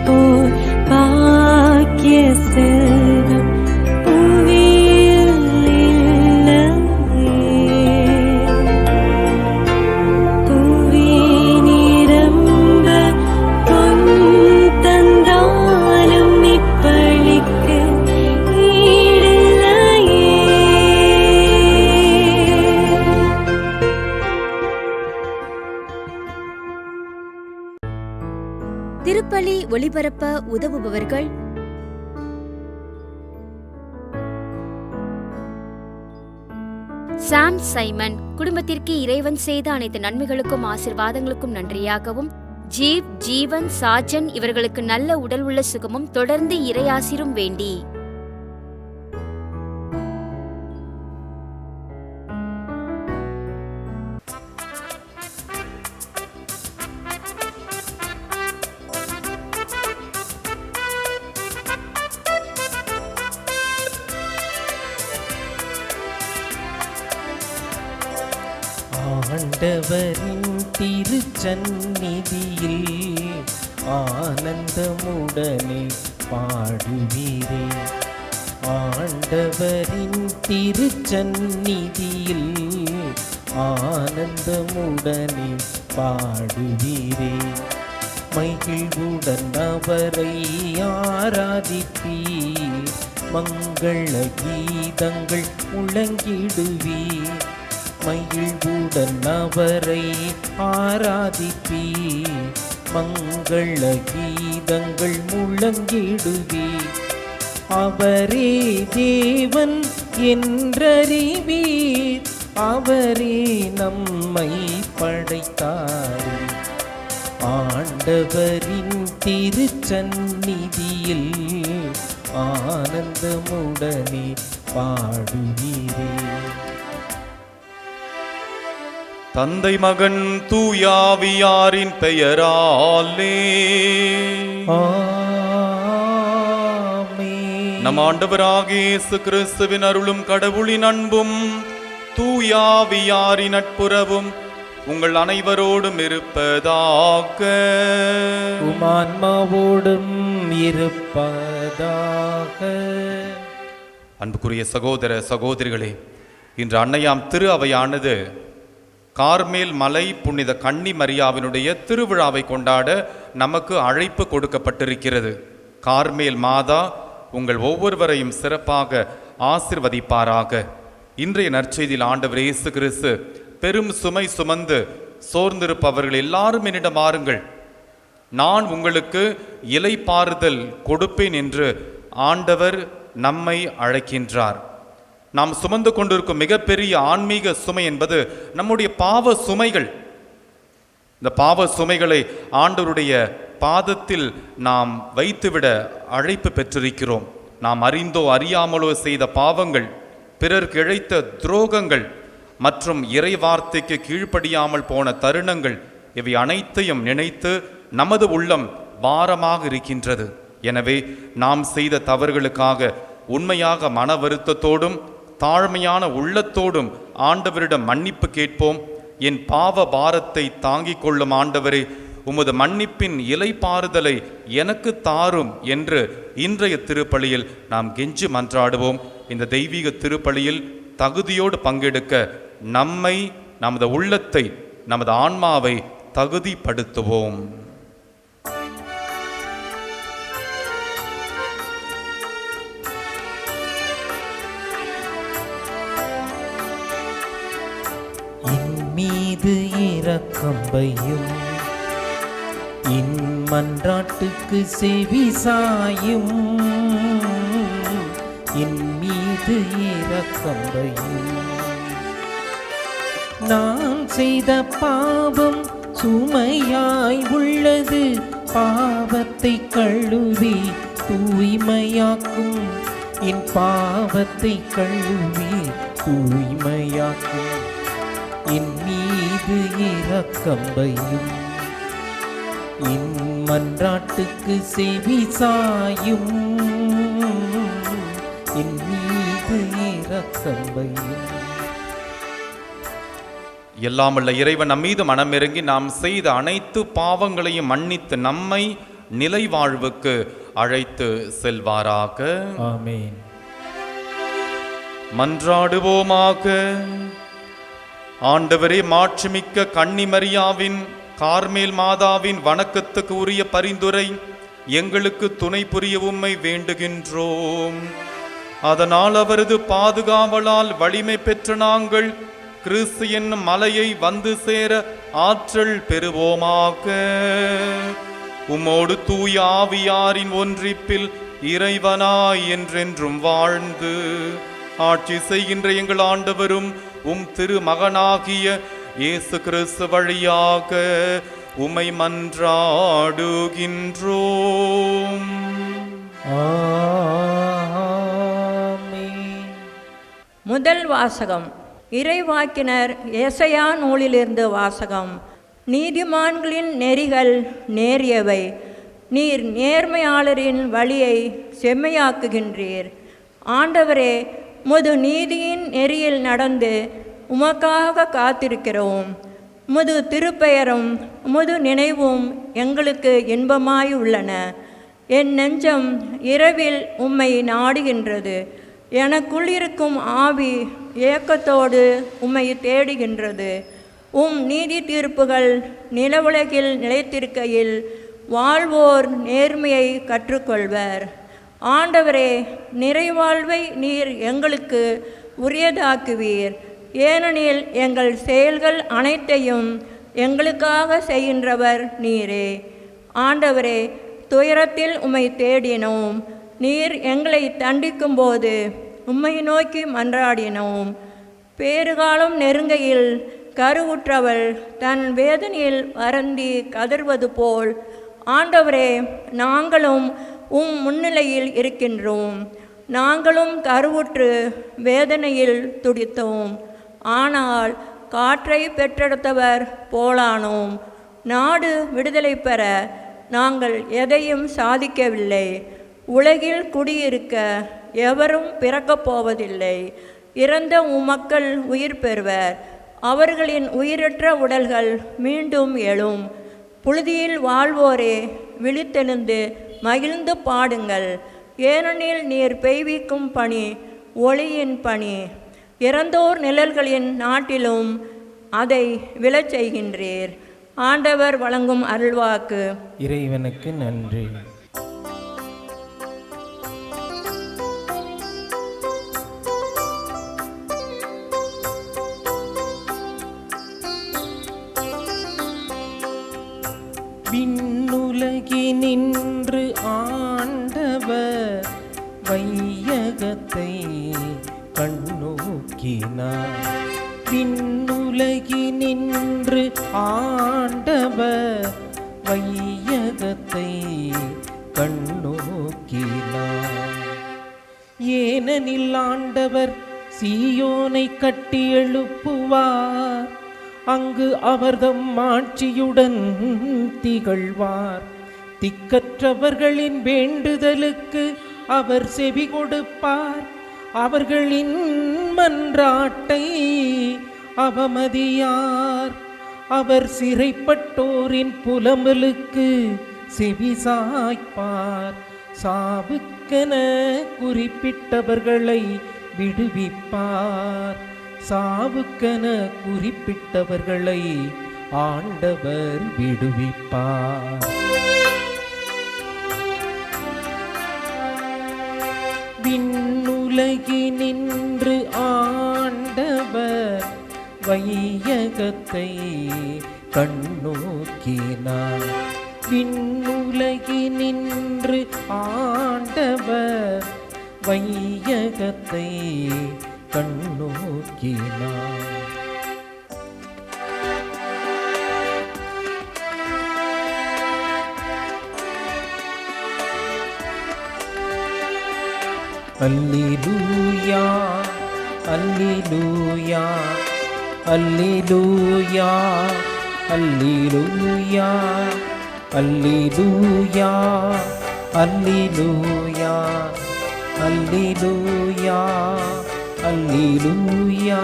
போல் பாக்கிய செல்வம் புவியில் இல்லையே. புவி நிரம்ப பொன் தந்தாலும் இப்பளிக்கு ஈடில்லையே. திருப்பலி ஒளிபரப்ப உதவுபவர்கள் சாம் சைமன். குடும்பத்திற்கு இறைவன் செய்த அனைத்து நன்மைகளுக்கும் ஆசீர்வாதங்களுக்கும் நன்றியாகவும், ஜீவன் சாஜன் இவர்களுக்கு நல்ல உடல் உள்ள சுகமும் தொடர்ந்து இறையாசிரும் வேண்டி ஆண்டவரின் திருச்சந்நிதியில் ஆனந்தமுடனே பாடுவீரே. ஆண்டவரின் திருச்சந்நிதியில் ஆனந்தமுடனே பாடுவீரே. மகிழ்வுடன் அவரை ஆராதிப்பீர், மங்கள கீதங்கள் முழங்கிடுவீர். மகிழ்வுடன் அவரை ஆராதிப்பீர், மங்கள கீதங்கள் முழங்கிடுவீர். அவரே தேவன் என்றறிவீர், அவரே நம்மை படைத்தார். ஆண்டவரின் திருச்சந்நிதியில் ஆனந்தமுடனே பாடுவீரே. தந்தை மகன் தூயாவியாரின் பெயராலே ஆமென். நம் ஆண்டவராகிய இயேசு கிறிஸ்துவின் அருளும் கடவுளின் அன்பும் தூயாவியாரின் நட்புறவும் உங்கள் அனைவரோடும் இருப்பதாக. உமான்மாவோடும் இருப்பதாக. அன்புக்குரிய சகோதர சகோதரிகளே, இன்று அன்னையாம் திரு அவையானது கார்மேல் மலை புனித கன்னி மரியாவினுடைய திருவிழாவை கொண்டாட நமக்கு அழைப்பு கொடுக்கப்பட்டிருக்கிறது. கார்மேல் மாதா உங்கள் ஒவ்வொருவரையும் சிறப்பாக ஆசிர்வதிப்பாராக. இன்றைய நற்செய்தியில் ஆண்டவர் இயேசு கிறிஸ்து பெரும் சுமை சுமந்து சோர்ந்திருப்பவர்கள் எல்லாரும் என்னிடம் வாருங்கள், நான் உங்களுக்கு இலைப்பாறுதல் கொடுப்பேன் என்று ஆண்டவர் நம்மை அழைக்கின்றார். நாம் சுமந்து கொண்டிருக்கும் மிகப்பெரிய ஆன்மீக சுமை என்பது நம்முடைய பாவ சுமைகள். இந்த பாவ சுமைகளை ஆண்டவருடைய பாதத்தில் நாம் வைத்துவிட அழைப்பு பெற்றிருக்கிறோம். நாம் அறிந்தோ அறியாமலோ செய்த பாவங்கள், பிறர்க்கு இழைத்த துரோகங்கள் மற்றும் இறை வார்த்தைக்கு கீழ்ப்படியாமல் போன தருணங்கள், இவை அனைத்தையும் நினைத்து நமது உள்ளம் பாரமாக இருக்கின்றது. எனவே நாம் செய்த தவறுகளுக்காக உண்மையாக மன வருத்தத்தோடும் தாழ்மையான உள்ளத்தோடும் ஆண்டவரிடம் மன்னிப்பு கேட்போம். என் பாவ பாரத்தை தாங்கிக் கொள்ளும் ஆண்டவரே, உமது மன்னிப்பின் இலைப்பாறுதலை எனக்கு தாரும் என்று இன்றைய திருப்பலியில் நாம் கெஞ்சி மன்றாடுவோம். இந்த தெய்வீக திருப்பலியில் தகுதியோடு பங்கெடுக்க நம்மை, நமது உள்ளத்தை, நமது ஆன்மாவை தகுதிப்படுத்துவோம். மீது இரக்கம் வையும், என் மன்றாட்டுக்கு செவி சாயும். என் மீது இரக்கம் வையும். நான் செய்த பாவம் சுமையாய் உள்ளது, பாவத்தை கழுவி தூய்மையாக்கும். என் பாவத்தை கழுவி தூய்மையாக்கும். என் மீது இரக்கம் வையும், என் மன்றாட்டுக்கு செவி சாயும். என் மீது இரக்கம் வையும். எல்லாமல்ல இறைவன் நம் மீது மனமிறங்கி நாம் செய்த அனைத்து பாவங்களையும் மன்னித்து நம்மை நிலை வாழ்வுக்கு அழைத்து செல்வாராக. ஆமென். மன்றாடுவோமாக. ஆண்டவரே, மாட்சிமிக்க கன்னிமரியாவின் கார்மேல் மாதாவின் வணக்கத்துக்கு உரிய பரிந்துரை எங்களுக்கு துணை புரிய உம்மை வேண்டுகின்றோம். அதனால் அவரது பாதுகாவலால் வலிமை பெற்ற நாங்கள் கிறிஸ்து என்னும் மலையை வந்து சேர ஆற்றல் பெறுவோமாக. உம்மோடு தூய ஆவியாரின் ஒன்றிப்பில் இறைவனாய் என்றென்றும் வாழ்ந்து ஆட்சி செய்கின்ற எங்கள் ஆண்டவரும் உம் திருமகனாகிய இயேசு கிறிஸ்து வழியாக உம்மை மன்றாடுகின்றோம். ஆமென். முதல் வாசகம். இறைவாக்கினர் ஏசாயா நூலிலிருந்து வாசகம். நீதிமான்களின் நெறிகள் நேரியவை, நீர் நேர்மையாளரின் வழியை செம்மையாக்குகின்றீர். ஆண்டவரே, உமது நீதியின் நெறியில் நடந்து உமக்காக காத்திருக்கிறோம். உமது திருப்பெயரும் உமது நினைவும் எங்களுக்கு இன்பமாய் உள்ளன. என் நெஞ்சம் இரவில் உம்மை நாடுகின்றது. எனக்குள் இருக்கும் ஆவி ஏக்கத்தோடு உம்மை தேடுகின்றது. உம் நீதி தீர்ப்புகள் நிலவுலகில் நிலைத்திருக்கையில் வாழ்வோர் நேர்மையை கற்றுக்கொள்வர். ஆண்டவரே, நிறைவாழ்வை நீர் எங்களுக்கு உரியதாக்குவீர். ஏனெனில் எங்கள் செயல்கள் அனைத்தையும் எங்களுக்காக செய்கின்றவர் நீரே. ஆண்டவரே, துயரத்தில் உம்மை தேடினோம். நீர் எங்களை தண்டிக்கும்போது உம்மை நோக்கி மன்றாடினோம். பேறுகாலம் நெருங்கையில் கருவுற்றவள் தன் வேதனையில் வருந்தி கதறுவது போல் ஆண்டவரே, நாங்களும் உம் முன்னிலையில் இருக்கின்றோம். நாங்களும் கருவுற்று வேதனையில் துடித்தோம். ஆனால் காற்றை பெற்றெடுத்தவர் போலானோம். நாடு விடுதலை பெற நாங்கள் எதையும் சாதிக்கவில்லை. உலகில் குடியிருக்க எவரும் பிறக்கப் போவதில்லை. இறந்த உம்மக்கள் உயிர் பெறுவர். அவர்களின் உயிரற்ற உடல்கள் மீண்டும் எழும். புழுதியில் வாழ்வோரே, விழித்தெழுந்து மகிழ்ந்து பாடுங்கள். ஏனெனில் நீர் பெய்விக்கும் பனி ஒளியின் பனி. இறந்தோர் நிழல்களின் நாட்டிலும் அதை விழச் செய்கின்றீர். ஆண்டவர் வழங்கும் அருள்வாக்கு. இறைவனுக்கு நன்றி. விண்ணுலகினின்று ஆண்டவர் வையகத்தை கண்ணோக்கினார். விண்ணுலகினின்று ஆண்டவர் வையகத்தை கண்ணோக்கினார். ஏனெனில் ஆண்டவர் சீயோனை கட்டி எழுப்புவார். அங்கு அவர்தம் ஆட்சியுடன் திகழ்வார். திக்கற்றவர்களின் வேண்டுதலுக்கு அவர் செவி கொடுப்பார். அவர்களின் மன்றாட்டை அவமதியார். அவர் சிறைப்பட்டோரின் புலம்பலுக்கு செவி சாய்ப்பார். சாவுக்கென குறிப்பிட்டவர்களை விடுவிப்பார். சாவுக்கென குறிப்பிட்டவர்களை ஆண்டவர் விடுவிப்பார். விண்ணுலகினின்று ஆண்டவர் வையகத்தை கண்ணோக்கினார். விண்ணுலகினின்று ஆண்டவர் வையகத்தை கண்ணோக்கினார். அல்லேலூயா, அல்லேலூயா, அல்லேலூயா, அல்லேலூயா, அல்லேலூயா, அல்லேலூயா, அல்லேலூயா, அல்லேலூயா.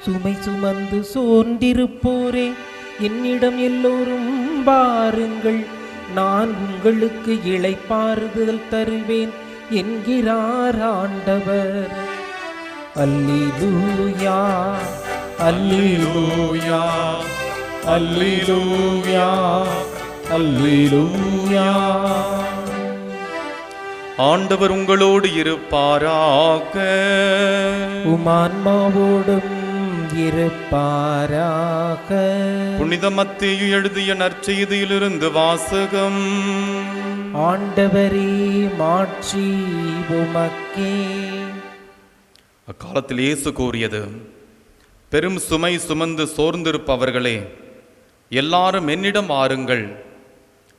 சுமை சுமந்து சோர்ந்திருப்போரே, என்னிடம் எல்லோரும் வாருங்கள். நான் உங்களுக்கு இளைப்பாறுதல் தருவேன் என்கிறார் ஆண்டவர். அல்லேலூயா, அல்லேலூயா, அல்லேலூயா, அல்லேலூயா. ஆண்டவர் உங்களோடு இருப்பாராக. உமான்மாவோடும் இருப்பாராக. புனித மத்தேயு எழுதிய நற்செய்தியிலிருந்து வாசகம். ஆண்டவரே, மாட்சி உமக்கே. அக்காலத்தில் இயேசு கூறியது, பெரும் சுமை சுமந்து சோர்ந்திருப்பவர்களே, எல்லாரும் என்னிடம் வாருங்கள்,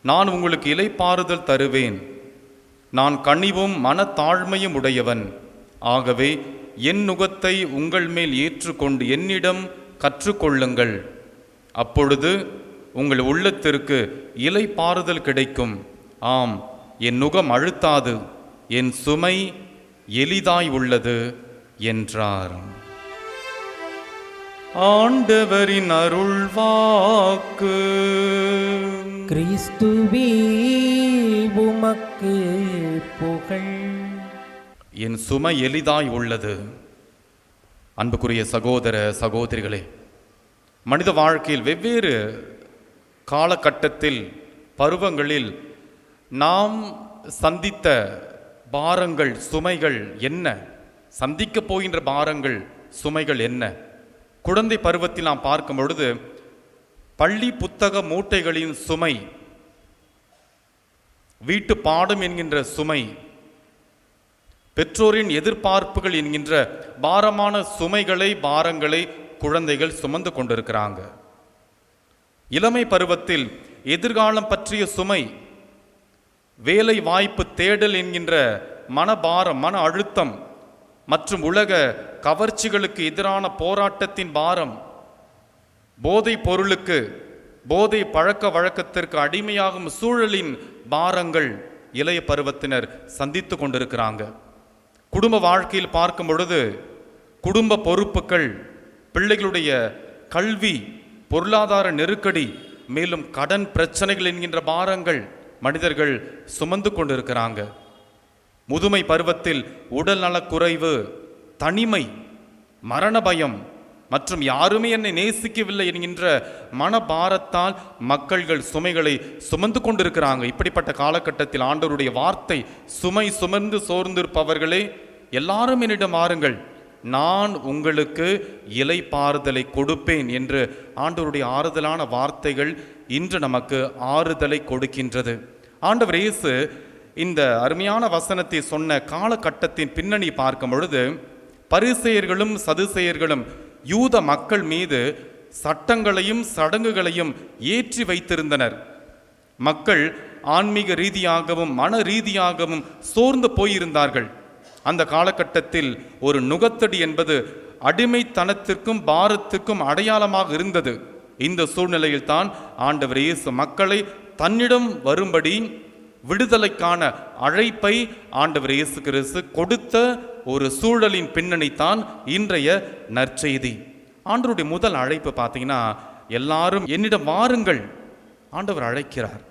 நான் உங்களுக்கு இளைப்பாறுதல் தருவேன். நான் கனிவும் மனத்தாழ்மையும் உடையவன். ஆகவே என் நுகத்தை உங்கள் மேல் ஏற்றுக்கொண்டு என்னிடம் கற்றுக்கொள்ளுங்கள். அப்பொழுது உங்கள் உள்ளத்திற்கு இளைப்பாறுதல் கிடைக்கும். ஆம், என் நுகம் அழுத்தாது, என் சுமை எளிதாய் உள்ளது என்றார். ஆண்டவரின் அருள்வாக்கு. கிறிஸ்துவே, உமக்கு புகழ். என் சுமை எளிதாய் உள்ளது. அன்புக்குரிய சகோதர சகோதரிகளே, மனித வாழ்க்கையில் வெவ்வேறு காலகட்டத்தில் பருவங்களில் நாம் சந்தித்த பாரங்கள் சுமைகள் என்ன, சந்திக்க போகின்ற பாரங்கள் சுமைகள் என்ன? குழந்தை பருவத்தில் நாம் பார்க்கும் பொழுது பள்ளி புத்தக மூட்டைகளின் சுமை, வீட்டு பாடம் என்கின்ற சுமை, பெற்றோரின் எதிர்பார்ப்புகள் என்கின்ற பாரமான பாரங்களை குழந்தைகள் சுமந்து கொண்டிருக்கிறாங்க. இளமை பருவத்தில் எதிர்காலம் பற்றிய சுமை, வேலை வாய்ப்பு தேடல் என்கின்ற மனபாரம், மன அழுத்தம் மற்றும் உலக கவர்ச்சிகளுக்கு எதிரான போராட்டத்தின் பாரம், போதை பொருளுக்கு, போதை பழக்க வழக்கத்திற்கு அடிமையாகும் சூழலின் பாரங்கள் இளைய பருவத்தினர் சந்தித்து கொண்டிருக்கிறாங்க. குடும்ப வாழ்க்கையில் பார்க்கும் பொழுது குடும்ப பொறுப்புகள், பிள்ளைகளுடைய கல்வி, பொருளாதார நெருக்கடி, மேலும் கடன் பிரச்சனைகள் என்கின்ற பாரங்கள் மனிதர்கள் சுமந்து கொண்டிருக்கிறாங்க. முதுமை பருவத்தில் உடல் நலக்குறைவு, தனிமை, மரண பயம் மற்றும் யாருமே என்னை நேசிக்கவில்லை என்கின்ற மனபாரத்தால் மக்கள்கள் சுமைகளை சுமந்து கொண்டிருக்கிறாங்க. இப்படிப்பட்ட காலகட்டத்தில் ஆண்டவருடைய வார்த்தை, சுமை சுமந்து சோர்ந்திருப்பவர்களே எல்லாரும் என்னிடம் வாருங்கள், நான் உங்களுக்கு இளைப்பாறுதலை கொடுப்பேன் என்று ஆண்டவருடைய ஆறுதலான வார்த்தைகள் இன்று நமக்கு ஆறுதலை கொடுக்கின்றது. ஆண்டவர் இயேசு இந்த அருமையான வசனத்தை சொன்ன காலகட்டத்தின் பின்னணி பார்க்கும் பொழுது பரிசேயர்களும் சதுசேயர்களும் யூத மக்கள் மீது சட்டங்களையும் சடங்குகளையும் ஏற்றி வைத்திருந்தனர். மக்கள் ஆன்மீக ரீதியாகவும் மன ரீதியாகவும் சோர்ந்து போயிருந்தார்கள். அந்த காலகட்டத்தில் ஒரு நுகத்தடி என்பது அடிமைத்தனத்திற்கும் பாரத்திற்கும் அடையாளமாக இருந்தது. இந்த சூழ்நிலையில் தான் ஆண்டவர் இயேசு மக்களை தன்னிடம் வரும்படி விடுதலைக்கான அழைப்பை ஆண்டவர் இயேசு கிறிஸ்து கொடுத்த ஒரு சூழலின் பின்னணித்தான் இன்றைய நற்செய்தி. ஆண்டவருடைய முதல் அழைப்பு பார்த்தீங்கன்னா, எல்லாரும் என்னிடம் வாருங்கள். ஆண்டவர் அழைக்கிறார்.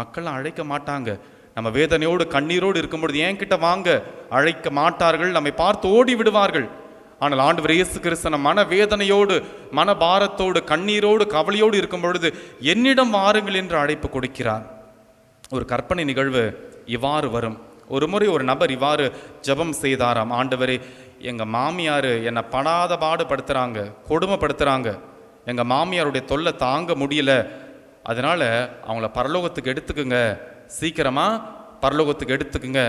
மக்கள்லாம் அழைக்க மாட்டாங்க. நம்ம வேதனையோடு கண்ணீரோடு இருக்கும்பொழுது ஏன் கிட்ட வாங்க அழைக்க மாட்டார்கள், நம்மை பார்த்து ஓடி விடுவார்கள். ஆனால் ஆண்டவர் இயேசு கிறிஸ்து நம் மன வேதனையோடு, மன பாரத்தோடு, கண்ணீரோடு, கவலையோடு இருக்கும் பொழுது என்னிடம் வாருங்கள் என்று அழைப்பு கொடுக்கிறார். ஒரு கற்பனை நிகழ்வு இவ்வாறு வரும். ஒரு முறை ஒரு நபர் இவ்வாறு ஜெபம் செய்தாராம், ஆண்டவரே, எங்கள் மாமியார் என்னை படாத பாடுபடுத்துகிறாங்க, கொடுமைப்படுத்துகிறாங்க, எங்கள் மாமியாருடைய தொல்லை தாங்க முடியல, அதனால் அவங்கள பரலோகத்துக்கு எடுத்துக்குங்க, சீக்கிரமாக பரலோகத்துக்கு எடுத்துக்குங்க,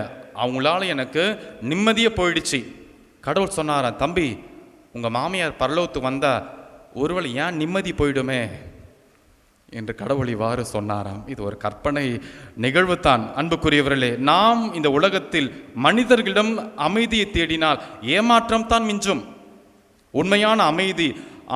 அவங்களால எனக்கு நிம்மதியே போயிடுச்சு. கடவுள் சொன்னாராம், தம்பி, உங்கள் மாமியார் பரலோகத்துக்கு வந்தால் ஒருவேளை ஏன் நிம்மதி போயிடுமே என்று கடவுள் இவ்வாறு சொன்னாராம். இது ஒரு கற்பனை நிகழ்வு தான். அன்புக்குரியவர்களே, நாம் இந்த உலகத்தில் மனிதர்களிடம் அமைதியை தேடினால் ஏமாற்றம் தான் மிஞ்சும். உண்மையான அமைதி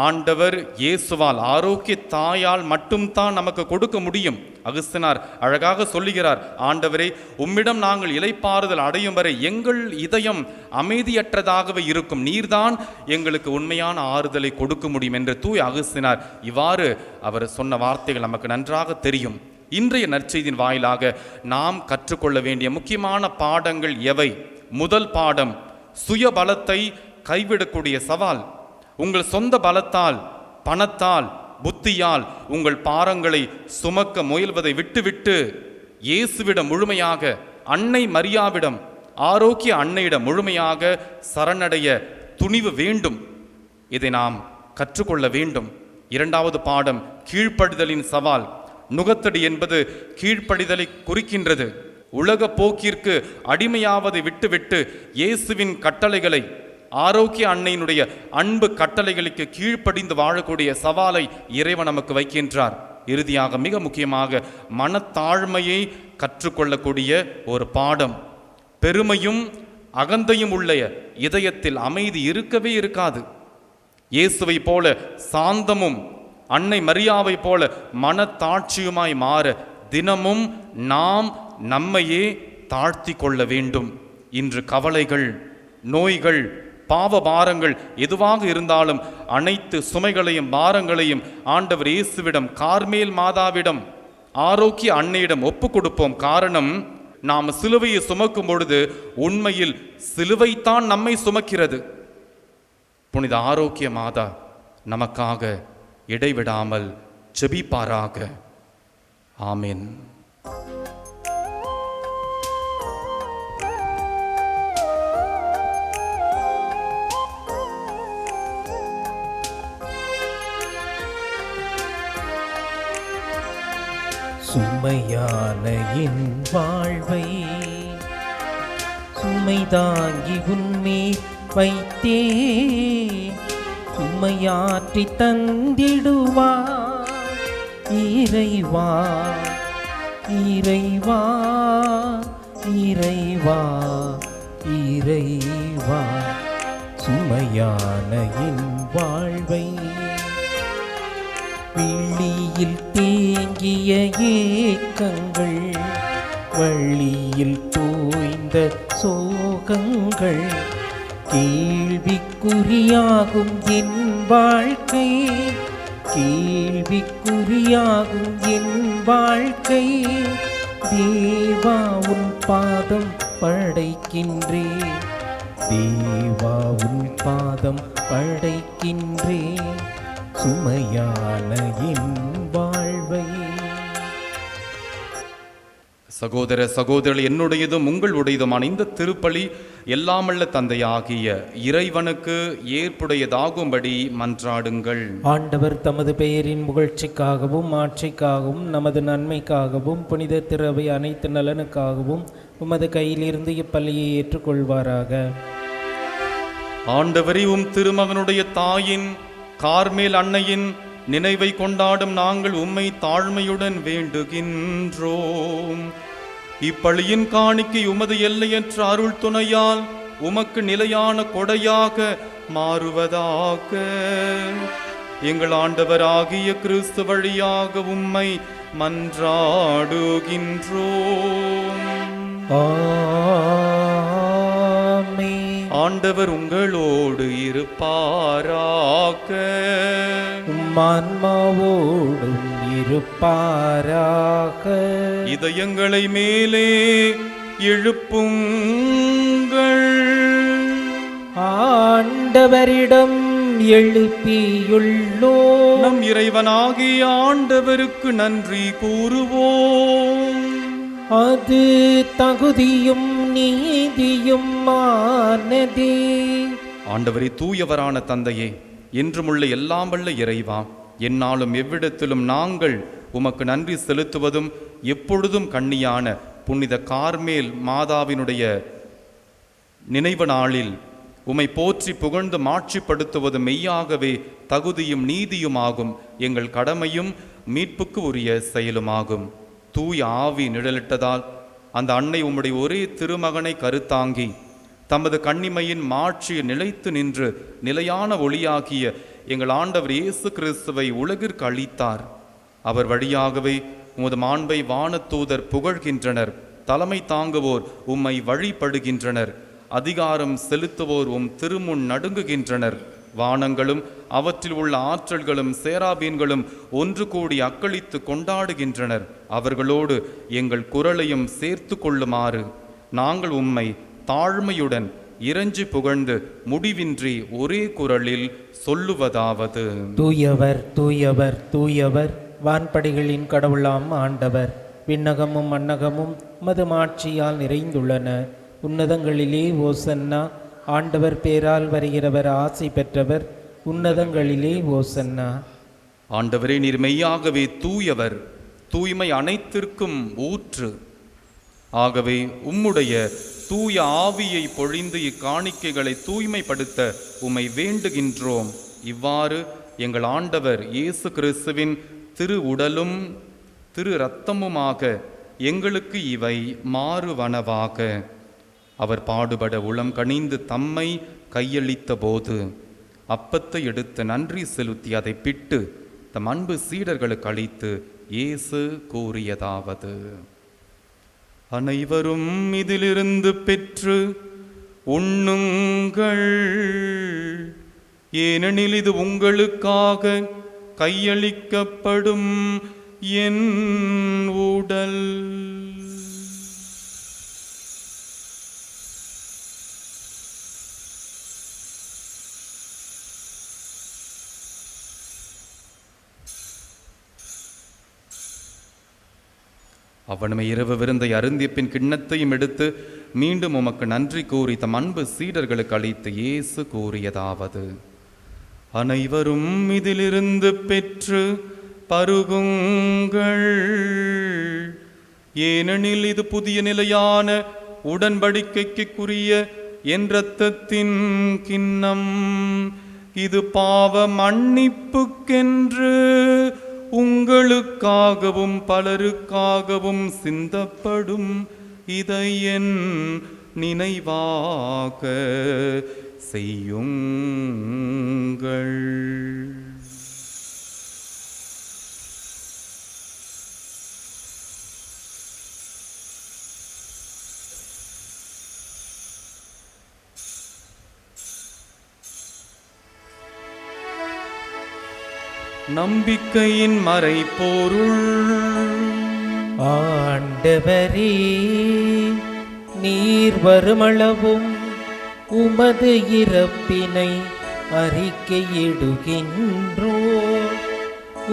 ஆண்டவர் இயேசுவால், ஆரோக்கிய தாயால் மட்டும்தான் நமக்கு கொடுக்க முடியும். அகஸ்தினார் அழகாக சொல்லுகிறார், ஆண்டவரே, உம்மிடம் நாங்கள் இளைப்பாறுதல் அடையும் வரை எங்கள் இதயம் அமைதியற்றதாகவே இருக்கும், நீர்தான் எங்களுக்கு உண்மையான ஆறுதலை கொடுக்க முடியும் என்று தூய் அகஸ்தினார் இவ்வாறு அவர் சொன்ன வார்த்தைகள் நமக்கு நன்றாக தெரியும். இன்றைய நற்செய்தியின் வாயிலாக நாம் கற்றுக்கொள்ள வேண்டிய முக்கியமான பாடங்கள் எவை? முதல் பாடம், சுய பலத்தை கைவிடக்கூடிய சவால். உங்கள் சொந்த பலத்தால், பணத்தால், புத்தியால் உங்கள் பாரங்களை சுமக்க முயல்வதை விட்டுவிட்டு இயேசுவிடம் முழுமையாக, அன்னை மரியாவிடம், ஆரோக்கிய அன்னையிடம் முழுமையாக சரணடைய துணிவு வேண்டும். இதை நாம் கற்றுக்கொள்ள வேண்டும். இரண்டாவது பாடம், கீழ்ப்படிதலின் சவால். நுகத்தடி என்பது கீழ்ப்படிதலை குறிக்கின்றது. உலக போக்கிற்கு அடிமையாவதை விட்டுவிட்டு இயேசுவின் கட்டளைகளை, ஆரோக்கிய அன்னையினுடைய அன்பு கட்டளைகளுக்கு கீழ்ப்படிந்து வாழக்கூடிய சவாலை இறைவன் நமக்கு வைக்கின்றார். இறுதியாக மிக முக்கியமாக மனத்தாழ்மையை கற்றுக்கொள்ளக்கூடிய ஒரு பாடம். பெருமையும் அகந்தையும் உள்ள இதயத்தில் அமைதி இருக்கவே இருக்காது. இயேசுவை போல சாந்தமும் அன்னை மரியாவை போல மனத்தாட்சியுமாய் மாற தினமும் நாம் நம்மையே தாழ்த்தி கொள்ள வேண்டும். இன்று கவலைகள், நோய்கள், பாவ பாரங்கள் எதுவாக இருந்தாலும் அனைத்து சுமைகளையும் பாரங்களையும் ஆண்டவர் இயேசுவிடம், கார்மேல் மாதாவிடம், ஆரோக்கிய அன்னையிடம் ஒப்பு கொடுப்போம். காரணம், நாம் சிலுவையை சுமக்கும் பொழுது உண்மையில் சிலுவைத்தான் நம்மை சுமக்கிறது. புனித ஆரோக்கிய மாதா நமக்காக இடைவிடாமல் ஜெபிப்பாராக. ஆமென். சுமையான என் வாழ்வை சுமை தாங்கி உன்மேல் வைத்தே சுமையாற்றி தந்திடுவார் இறைவா, இறைவா, இறைவா, இறைவா. சுமையான என் வாழ்வை விழியில் தேங்கிய ஏக்கங்கள், வழியில் தோய்ந்த சோகங்கள், கேள்விக்குறியாகும் என் வாழ்க்கை, கேள்விக்குறியாகும் என் வாழ்க்கை. தேவா உன் பாதம் படைக்கின்றே, தேவா உன் பாதம் படைக்கின்றே. சுமையான என் வாழ்வை. சகோதர சகோதரர்கள், என்னுடையதும் உங்களுடையதுமான இந்த திருப்பலி எல்லாமல்ல தந்தையாகிய இறைவனுக்கு ஏற்புடையதாகும்படி மன்றாடுங்கள். ஆண்டவர் தமது பெயரின் புகழ்ச்சிக்காகவும் ஆட்சிக்காகவும் நமது நன்மைக்காகவும் புனித திரவை அனைத்து நலனுக்காகவும் உமது கையிலிருந்து இப்பள்ளியை ஏற்றுக்கொள்வாராக. ஆண்டவரே, உம் திருமகனுடைய தாயின், கார்மேல் அன்னையின் நினைவை கொண்டாடும் நாங்கள் உம்மை தாழ்மையுடன் வேண்டுகின்றோம். இப்பலியின் காணிக்கை உமது எல்லையற்ற அருள் துணையால் உமக்கு நிலையான கொடையாக மாறுவதாக. எங்கள் ஆண்டவராகிய கிறிஸ்து வழியாக உம்மை மன்றாடுகின்றோம். ஆண்டவர் உங்களோடு இருப்பாராக. ஆன்மாவோடும் இருப்பாராக. இதயங்களை மேலே எழுப்புங்கள். ஆண்டவரிடம் எழுப்பியுள்ளோம். நம் இறைவனாகிய ஆண்டவருக்கு நன்றி கூறுவோம். அது தகுதியும் நீதியும் ஆனதே. ஆண்டவரே, தூயவரான தந்தையே, என்றுமுள்ள எல்லாம் வல்ல இறைவா, எந்நாளும் எவ்விடத்திலும் நாங்கள் உமக்கு நன்றி செலுத்துவதும் எப்பொழுதும் கண்ணியான புனித கார்மேல் மாதாவினுடைய நினைவு நாளில் உம்மை போற்றி புகழ்ந்து மாட்சிப்படுத்துவது மெய்யாகவே தகுதியும் நீதியுமாகும், எங்கள் கடமையும் மீட்புக்கு உரிய செயலுமாகும். தூய ஆவி நிழலிட்டதால் அந்த அன்னை உம்முடைய ஒரே திருமகனை கருத்தாங்கி தமது கன்னிமையின் மாட்சியை நிலைத்து நின்று நிலையான ஒளியாகிய எங்கள் ஆண்டவர் இயேசு கிறிஸ்துவை உலகிற்கு அளித்தார். அவர் வழியாகவே உமது மாண்பை வானத்தூதர் புகழ்கின்றனர், தலைமை தாங்குவோர் உம்மை வழிபடுகின்றனர், அதிகாரம் செலுத்துவோர் உம் திருமுன் நடுங்குகின்றனர். வானங்களும் அவற்றில் உள்ள ஆற்றல்களும் சேராபீன்களும் ஒன்று கூடி அக்களித்து கொண்டாடுகின்றனர். அவர்களோடு எங்கள் குரலையும் சேர்த்து கொள்ளுமாறு நாங்கள் உம்மை தாழ்மையுடன் இறைஞ்சி புகழ்ந்து முடிவின்றி ஒரே குரலில் சொல்லுவதாவது: தூயவர் தூயவர் தூயவர், வான்படைகளின் கடவுளாம் ஆண்டவர். விண்ணகமும் மண்ணகமும் உமது மாட்சியால் நிறைந்துள்ளன. உன்னதங்களிலே ஓசன்னா. ஆண்டவர் பேரால் வருகிறவர் ஆசி பெற்றவர். உன்னதங்களிலே ஓசன்னா. ஆண்டவரே, நீர் மெய்யாகவே தூயவர், தூய்மை அனைத்திற்கும் ஊற்று. ஆகவே உம்முடைய தூய ஆவியை பொழிந்து இக்காணிக்கைகளை தூய்மைப்படுத்த உம்மை வேண்டுகின்றோம். இவ்வாறு எங்கள் ஆண்டவர் இயேசு கிறிஸ்துவின் திரு உடலும் திரு இரத்தமுமாக எங்களுக்கு இவை மாறுவனவாக. அவர் பாடுபட உளம் கனிந்து தம்மை கையளித்த போது அப்பத்தை எடுத்து நன்றி செலுத்தி அதை பிட்டு தம் அன்பு சீடர்களுக்கு அளித்து இயேசு கூறியதாவது: அனைவரும் இதிலிருந்து பெற்று உண்ணுங்கள், ஏனெனில் இது உங்களுக்காக கையளிக்கப்படும் என் உடல். அவனுமே இரவு விருந்தை அருந்திய பின் கிண்ணத்தையும் எடுத்து மீண்டும் உமக்கு நன்றி கூறி தம் அன்பு சீடர்களுக்கு அளித்து இயேசு கூறியதாவது: அனைவரும் இதிலிருந்து பெற்று பருகுங்கள், ஏனெனில் இது புதிய நிலையான உடன்படிக்கைக்குரிய என் இரத்தத்தின் கிண்ணம். இது பாவ மன்னிப்புக்கென்று உங்களுக்காகவும் பலருக்காகவும் சிந்தப்படும். இதை என் நினைவாக செய்யுங்கள். நம்பிக்கையின் மறைபொருள். ஆண்டவரே, நீர் வருமளவும் உமது இறப்பினை அறிக்கையிடுகின்றோ,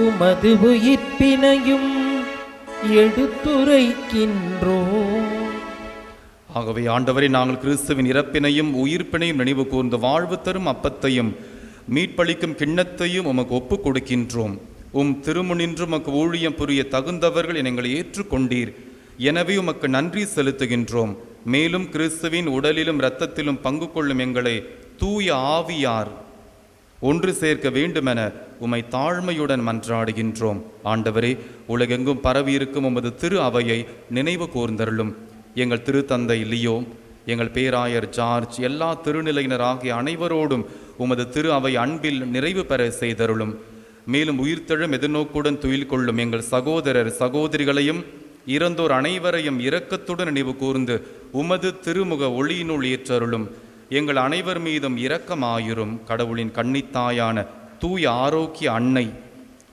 உமது உயிர்ப்பினையும் எடுத்துரைக்கின்றோ. ஆகவே ஆண்டவரே, நாங்கள் கிறிஸ்துவின் இறப்பினையும் உயிர்ப்பினையும் நினைவு கூர்ந்து வாழ்வு தரும் அப்பத்தையும் மீட்பளிக்கும் கிண்ணத்தையும் உமக்கு ஒப்புக் கொடுக்கின்றோம். உம் திருமுனின்று உமக்கு ஊழியம் புரிய தகுந்தவர்கள் எங்களை ஏற்றுக்கொண்டீர். எனவே உமக்கு நன்றி செலுத்துகின்றோம். மேலும் கிறிஸ்துவின் உடலிலும் இரத்தத்திலும் பங்கு கொள்ளும் எங்களை தூய ஆவியார் ஒன்று சேர்க்க வேண்டுமென உம்மை தாழ்மையுடன் மன்றாடுகின்றோம். ஆண்டவரே, உலகெங்கும் பரவியிருக்கும் உமது திரு அவையை நினைவு கூர்ந்தருளும். எங்கள் திருத்தந்தை லியோ, எங்கள் பேராயர் ஜார்ஜ், எல்லா திருநிலையினர் ஆகிய அனைவரோடும் உமது திரு அவை அன்பில் நிறைவு பெற செய்தருளும். மேலும் உயிர்த்தெழும் எதிர்நோக்குடன் துயில் கொள்ளும் எங்கள் சகோதரர் சகோதரிகளையும் இறந்தோர் அனைவரையும் இரக்கத்துடன் நினைவு கூர்ந்து உமது திருமுக ஒளியினுள் ஏற்றருளும். எங்கள் அனைவர் மீதும் இரக்கமாயிரும். கடவுளின் கன்னித்தாயான தூய ஆரோக்கிய அன்னை,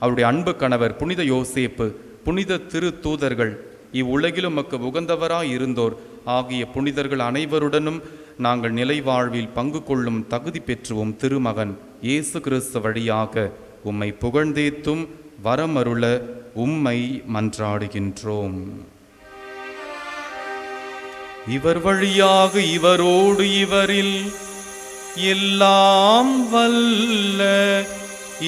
அவருடைய அன்பு கணவர் புனித யோசேப்பு, புனித திரு தூதர்கள், இவ்வுலகிலும் உமக்கு உகந்தவராய் இருந்தோர் ஆகிய புனிதர்கள் அனைவருடனும் நாங்கள் நிலைவாழ்வில் பங்கு கொள்ளும் தகுதி பெற்றுவோம் திருமகன் இயேசு கிறிஸ்து வழியாக உம்மை புகழ்ந்தேத்தும் வரமருள உம்மை மன்றாடுகின்றோம். இவர் வழியாக இவரோடு இவரில் எல்லாம் வல்ல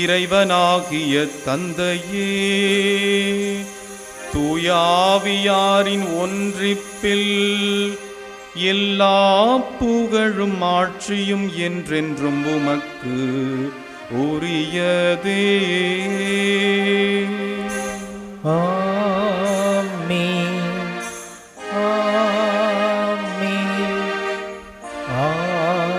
இறைவனாகிய தந்தையே, தூயாவியாரின் ஒன்றிப்பில் எல்லா புகழும் ஆட்சியும் என்றென்றும் உமக்கு உரியதே. ஆமென், ஆமென், ஆமென்.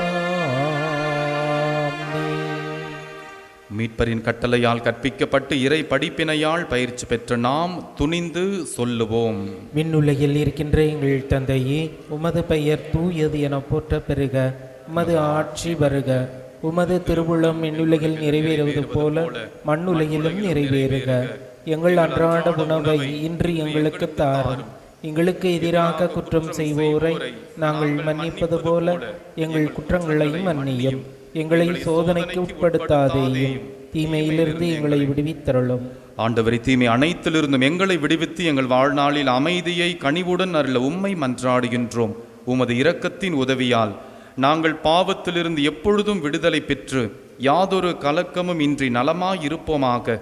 மீட்பரின் கட்டளையால் கற்பிக்கப்பட்டு இறை படிப்பினையால் பயிற்சி பெற்ற நாம் துணிந்து சொல்லுவோம். விண்ணுலகில் இருக்கின்ற எங்கள் தந்தையே, உமது பெயர் தூயது என போற்ற பெறுக. உமது ஆட்சி வருக. உமது திருவுளம் விண்ணுலகில் நிறைவேறுவது போல மண்ணுலகிலும் நிறைவேறுக. எங்கள் அன்றாட உணவை இன்று எங்களுக்கு தாரும். எங்களுக்கு எதிராக குற்றம் செய்வோரை நாங்கள் மன்னிப்பது போல எங்கள் குற்றங்களையும் மன்னியும். எங்களை சோதனைக்கு உட்படுத்தாதேயும், தீமையிலிருந்து எங்களை விடுவித்தருளும். ஆண்டவரை, தீமை அனைத்திலிருந்தும் எங்களை விடுவித்து எங்கள் வாழ்நாளில் அமைதியை கனிவுடன் அருள உம்மை மன்றாடுகின்றோம். உமது இரக்கத்தின் உதவியால் நாங்கள் பாவத்திலிருந்து எப்பொழுதும் விடுதலை பெற்று யாதொரு கலக்கமும் இன்றி நலமாயிருப்போமாக.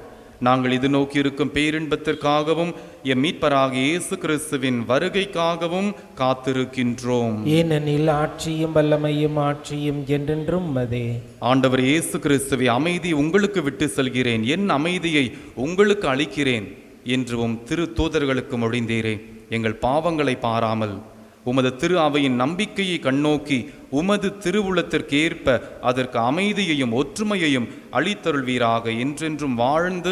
நாங்கள் இது நோக்கி இருக்கும் பேரின்பத்திற்காகவும் எம் மீட்பராகிய இயேசு கிறிஸ்துவின் வருகைக்காகவும் காத்திருக்கின்றோம். ஏனெனில் ஆட்சியும் வல்லமையும் ஆட்சியும் என்றென்றும் உமதே. ஆண்டவர் இயேசு கிறிஸ்துவை, அமைதி உங்களுக்கு விட்டு செல்கிறேன், என் அமைதியை உங்களுக்கு அளிக்கிறேன் என்று உம் திரு தூதர்களுக்கு மொழிந்தீரே. எங்கள் பாவங்களை பாராமல் உமது திரு அவையின் நம்பிக்கையை கண்ணோக்கி உமது திருவுளத்திற்கு ஏற்ப அதற்கு அமைதியையும் ஒற்றுமையையும் அளித்தருள்வீராக. என்றென்றும் வாழ்ந்து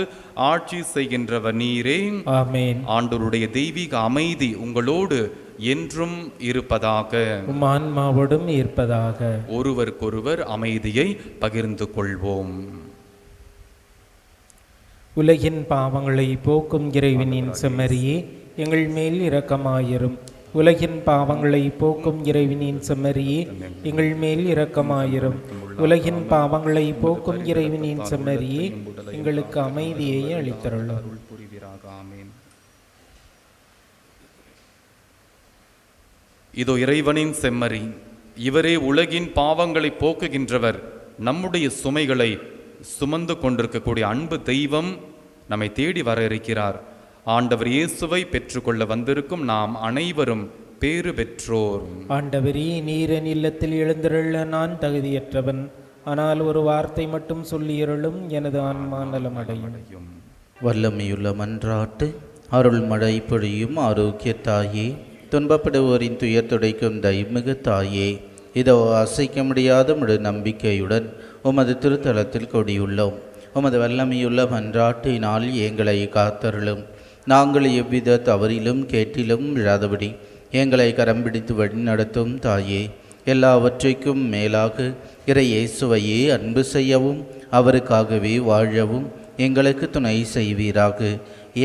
ஆட்சி செய்கின்றவர் நீரே. ஆமென். ஆண்டவருடைய தெய்வீக அமைதி உங்களோடு என்றும் இருப்பதாக. உம் ஆன்மாவோடும் இருப்பதாக. ஒருவருக்கொருவர் அமைதியை பகிர்ந்து கொள்வோம். உலகின் பாவங்களை போக்கும் இறைவனின் செம்மறியே, எங்கள் மேல் இரக்கமாயிரும். உலகின் பாவங்களை போக்கும் இறைவனின் செம்மறியே, எங்கள் மேல் இரக்கமாயிரும். உலகின் பாவங்களை போக்கும் இறைவனின் செம்மறியே, எங்களுக்கு அமைதியை அளித்தருளும். இதோ இறைவனின் செம்மறி, இவரே உலகின் பாவங்களை போக்குகின்றவர். நம்முடைய சுமைகளை சுமந்து கொண்டிருக்கக்கூடிய அன்பு தெய்வம் நம்மை தேடி வர இருக்கிறார். ஆண்டவர் இயேசுவை பெற்றுக்கொள்ள வந்திருக்கும் நாம் அனைவரும் பேறு பெற்றோர். ஆண்டவரே, நீரின் இல்லத்தில் எழுந்தருள நான் தகுதியற்றவன். ஆனால் ஒரு வார்த்தை மட்டும் சொல்லியருளும், எனது ஆன்மா நலமடையும். வல்லமையுள்ள மன்றாட்டு. அருள் மழை பொழியும் ஆரோக்கிய தாயே, துன்பப்படுவோரின் துயர் துடைக்கும் தயமிகு தாயே, இதோ அசைக்க முடியாத முழு நம்பிக்கையுடன் உமது திருத்தலத்தில் கொடியுள்ளோம். உமது வல்லமையுள்ள மன்றாட்டினால் எங்களை காத்தருளும். நாங்கள் எவ்வித தவறிலும் கேட்டிலும் விழாதபடி எங்களை கரம் பிடித்து வழி நடத்தும் தாயே, எல்லாவற்றைக்கும் மேலாக இறை இயேசுவையே அன்பு செய்யவும் அவருக்காகவே வாழவும் எங்களுக்கு துணை செய்வீராக.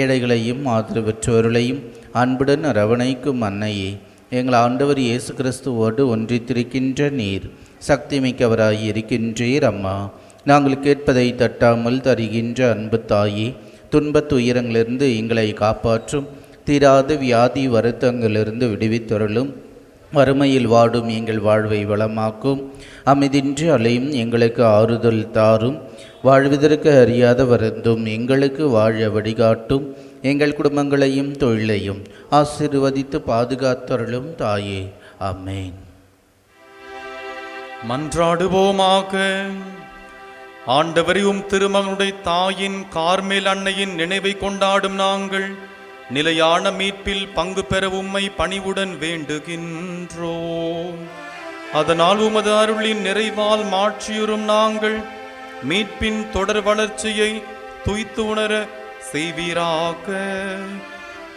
ஏழைகளையும் ஆதரவற்றோர்களையும் அன்புடன் அரவணைக்கும் அன்னையே, எங்கள் ஆண்டவர் இயேசு கிறிஸ்துவோடு ஒன்றித்திருக்கின்ற நீர் சக்தி மிக்கவராய் இருக்கின்றீர். அம்மா, நாங்கள் கேட்பதை தட்டாமல் தருகின்ற அன்பு தாயே, துன்பத் துயரங்களிலிருந்து எங்களை காப்பாற்றும். தீராத வியாதி வருத்தங்களிலிருந்து விடுவித்தருளும். வறுமையில் வாடும் எங்கள் வாழ்வை வளமாக்கும். அமைதின்றி அலையும் எங்களுக்கு ஆறுதல் தாரும். வாழ்வதற்கு அறியாத வருந்தும் எங்களுக்கு வாழ வழிகாட்டும். எங்கள் குடும்பங்களையும் தொழிலையும் ஆசீர்வதித்து பாதுகாத்தருளும் தாயே. ஆமென். மன்றாடுவோமாக. ஆண்டவரையும் திருமகனுடைய தாயின் கார்மேல் அன்னையின் நினைவை கொண்டாடும் நாங்கள் நிலையான மீட்பில் பங்கு பெற உம்மை பணிவுடன் வேண்டுகின்றோம். அதனால் உமது அருளின் நிறைவால் மாட்சியுறும் நாங்கள் மீட்பின் தொடர் வளர்ச்சியை துய்த்து உணர செய்வீராக.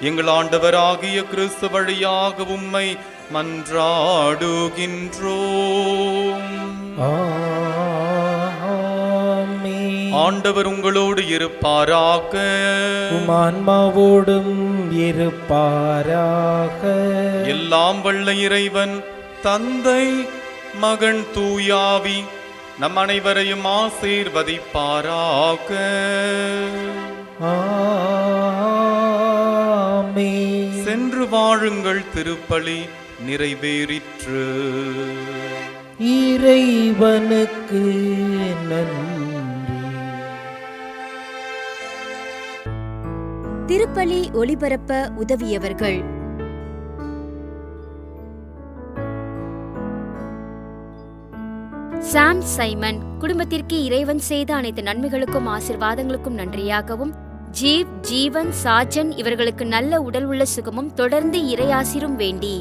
எங்கள் ஆண்டவராகிய கிறிஸ்து வழியாக உம்மை மன்றாடுகின்றோம். ஆண்டவர் உங்களோடு இருப்பாராக. உம் ஆன்மாவோடும் இருப்பாராக. எல்லாம் வல்ல இறைவன் தந்தை, மகன், தூயாவி நம் அனைவரையும் ஆசீர்வதிப்பாராக. ஆமென். சென்று வாழுங்கள், திருப்பலி நிறைவேறிற்று. இறைவனுக்கு நன்றி. திருப்பலி ஒளிபரப்ப உதவியவர்கள்: சாம் சைமன். குடும்பத்திற்கு இறைவன் செய்த அனைத்து நன்மைகளுக்கும் ஆசீர்வாதங்களுக்கும் நன்றியாகவும், ஜீவன், சாஜன் இவர்களுக்கு நல்ல உடல் உள்ள சுகமும் தொடர்ந்து இறையாசிரும் வேண்டி